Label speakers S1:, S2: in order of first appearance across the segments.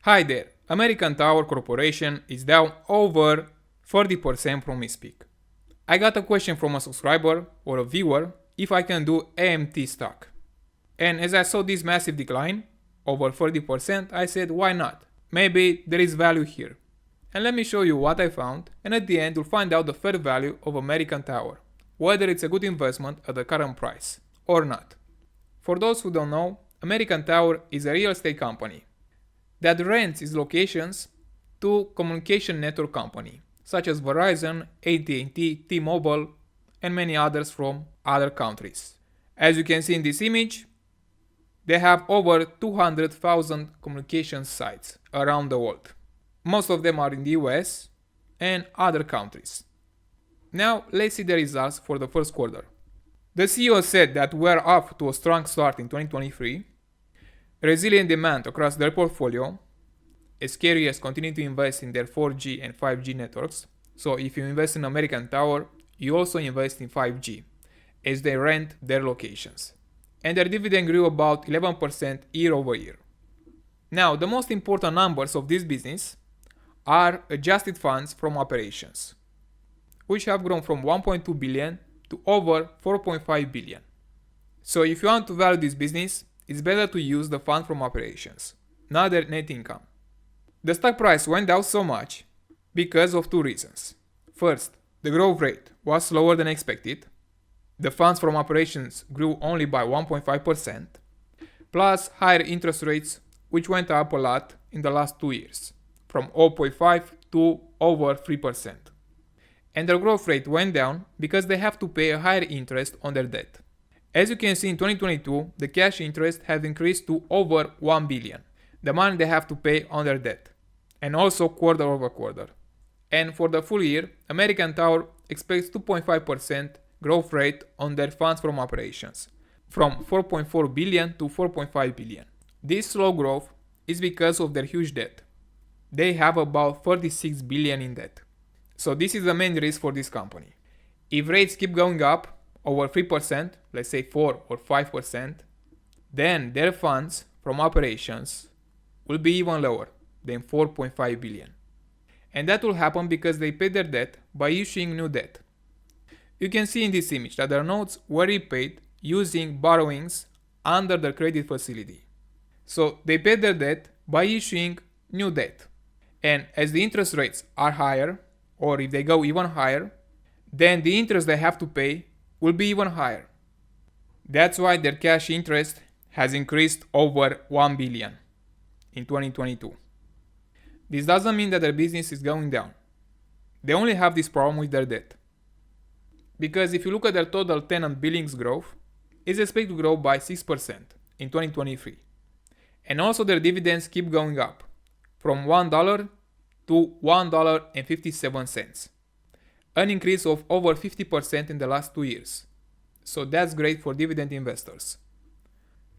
S1: Hi there, American Tower Corporation is down over 30% from its peak. I got a question from a subscriber or a viewer if I can do AMT stock. And as I saw this massive decline, over 30%, I said why not? Maybe there is value here. And let me show you what I found, and at the end you'll find out the fair value of American Tower, whether it's a good investment at the current price or not. For those who don't know, American Tower is a real estate company that rents its locations to communication network company such as Verizon, AT&T, T-Mobile, and many others from other countries. As you can see in this image, they have over 200,000 communication sites around the world. Most of them are in the US and other countries. Now let's see the results for the first quarter. The CEO said that we're off to a strong start in 2023. Resilient demand across their portfolio, as carriers continue to invest in their 4G and 5G networks. So if you invest in American Tower, you also invest in 5G, as they rent their locations. And their dividend grew about 11% year over year. Now, the most important numbers of this business are adjusted funds from operations, which have grown from 1.2 billion to over 4.5 billion. So if you want to value this business, it's better to use the fund from operations, not their net income. The stock price went down so much because of two reasons. First, the growth rate was slower than expected. The funds from operations grew only by 1.5%, plus higher interest rates, which went up a lot in the last 2 years, from 0.5 to over 3%. And their growth rate went down because they have to pay a higher interest on their debt. As you can see in 2022, the cash interest has increased to over 1 billion, the money they have to pay on their debt, and also quarter over quarter. And for the full year, American Tower expects 2.5% growth rate on their funds from operations, from 4.4 billion to 4.5 billion. This slow growth is because of their huge debt. They have about 36 billion in debt. So this is the main risk for this company. If rates keep going up over 3%, let's say 4 or 5%, then their funds from operations will be even lower than 4.5 billion. And that will happen because they pay their debt by issuing new debt. You can see in this image that their notes were repaid using borrowings under their credit facility. So they paid their debt by issuing new debt. And as the interest rates are higher, or if they go even higher, then the interest they have to pay will be even higher. That's why their cash interest has increased over 1 billion in 2022. This doesn't mean that their business is going down. They only have this problem with their debt. Because if you look at their total tenant billings growth, it's expected to grow by 6% in 2023. And also their dividends keep going up from $1 to $1.57. An increase of over 50% in the last 2 years. So that's great for dividend investors.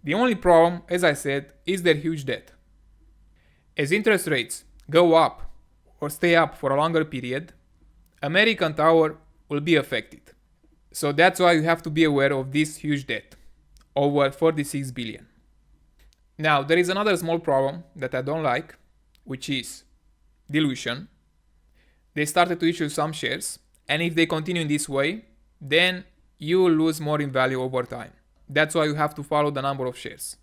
S1: The only problem, as I said, is their huge debt. As interest rates go up or stay up for a longer period, American Tower will be affected. So that's why you have to be aware of this huge debt, over 46 billion. Now, there is another small problem that I don't like, which is dilution. They started to issue some shares, and if they continue in this way, then you will lose more in value over time. That's why you have to follow the number of shares.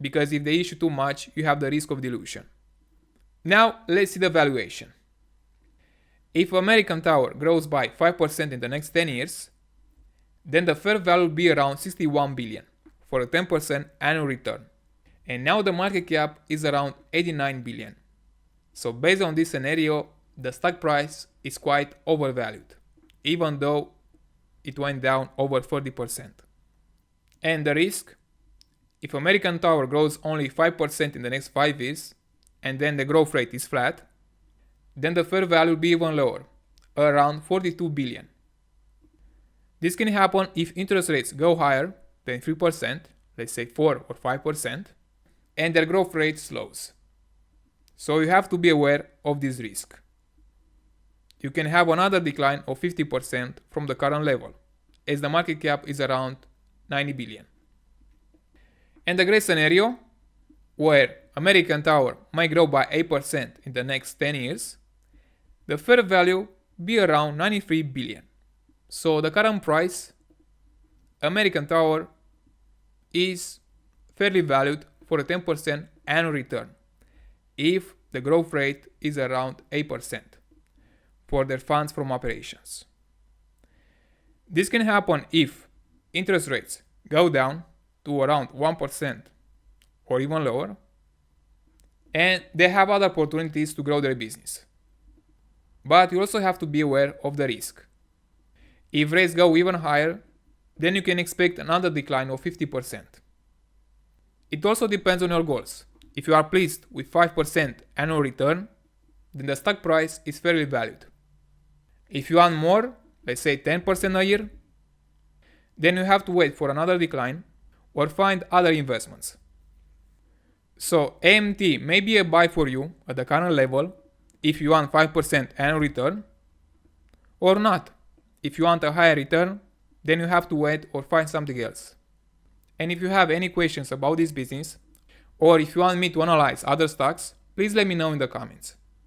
S1: Because if they issue too much, you have the risk of dilution. Now, let's see the valuation. If American Tower grows by 5% in the next 10 years, then the fair value will be around 61 billion for a 10% annual return. And now the market cap is around 89 billion. So based on this scenario, the stock price is quite overvalued, even though it went down over 30%. And the risk? If American Tower grows only 5% in the next 5 years, and then the growth rate is flat, then the fair value will be even lower, around 42 billion. This can happen if interest rates go higher than 3%, let's say 4 or 5%, and their growth rate slows. So you have to be aware of this risk. You can have another decline of 50% from the current level, as the market cap is around 90 billion. And the great scenario, where American Tower might grow by 8% in the next 10 years, the fair value be around 93 billion. So the current price, American Tower, is fairly valued for a 10% annual return if the growth rate is around 8% for their funds from operations. This can happen if interest rates go down to around 1% or even lower, and they have other opportunities to grow their business. But you also have to be aware of the risk. If rates go even higher, then you can expect another decline of 50%. It also depends on your goals. If you are pleased with 5% annual return, then the stock price is fairly valued. If you want more, let's say 10% a year, then you have to wait for another decline or find other investments. So AMT may be a buy for you at the current level if you want 5% annual return, or not. If you want a higher return, then you have to wait or find something else. And if you have any questions about this business, or if you want me to analyze other stocks, please let me know in the comments.